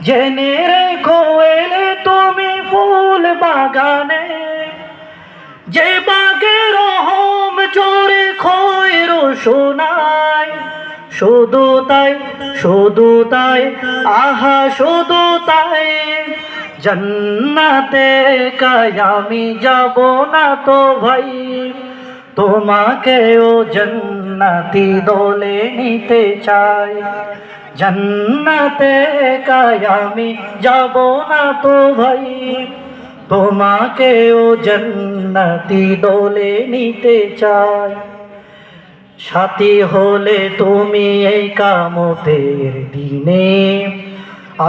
জেনে রেখো এলে তুমি ফুল বাগানে, যে বাগে রহম জোরে খৈর শোনায়। শুধু তাই, শুধু তাই, আহা শুধু তাই, জান্নাতে কায়ামি যাব না তো ভাই। তোমাকেও জান্নাতি দোলে নিতে চাই, জান্নাতে কায়ামি যাব না তো ভাই। তোমাকেও জান্নাতি দোলে নিতে চাই। সাথী হলে তুমি এই কামতের দিনে,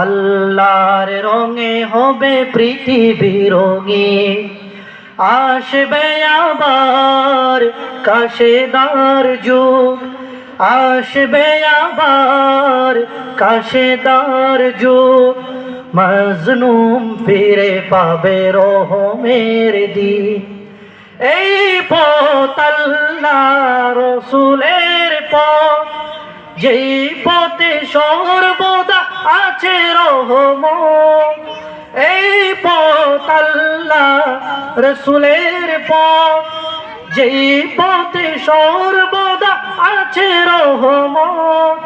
আল্লাহর রঙে হবে পৃথিবী রঙিন। আসবে আবার কাশেদার যুগ, আসবে আবার কাশেদার যুগ। মজলুম ফিরে পাবে রহমের দিন। এই পথ আল্লাহ রসুলের পথ, যেই পথে সর্বদা আছে রহমত। এই পথ আল্লাহ রসুলের পথ, যেই পথে সর্বদা আছে রহমত।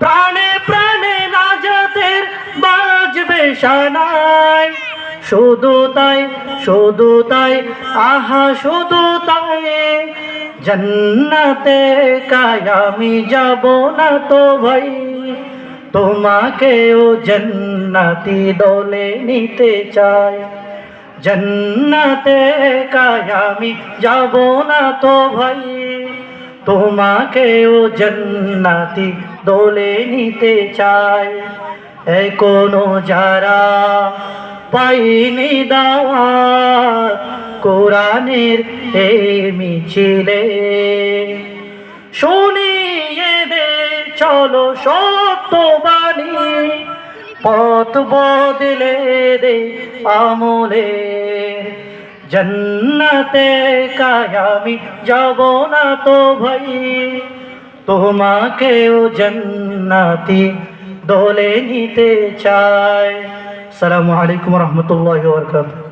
প্রাণে প্রাণে নাজাতের বাজবে শানাই। শুধু তাই, শুধু তাই, আহা শুধু তাই, জান্নাতে কায়ামি যাব না তো ভাই। তোমাকেও জান্নাতি দোলে নিতে চাই, জান্নাতে কায়ামি যাব না তো ভাই। তোমাকেও জান্নাতি দোলে নিতে চাই। এখনো যারা পাইনি দাওয়াত কোরআনের এই মিছিলে, শুনিয়ে দে চলো সত্যবাণী। পথ বদলে দে আমলে, জান্নাতে কায়ামি যাব না তো ভাই। তোমাকেও জান্নাতি দোলে নিতে চাই। আসসালামু আলাইকুম ওয়া রাহমাতুল্লাহি ওয়া বারাকাতুহু।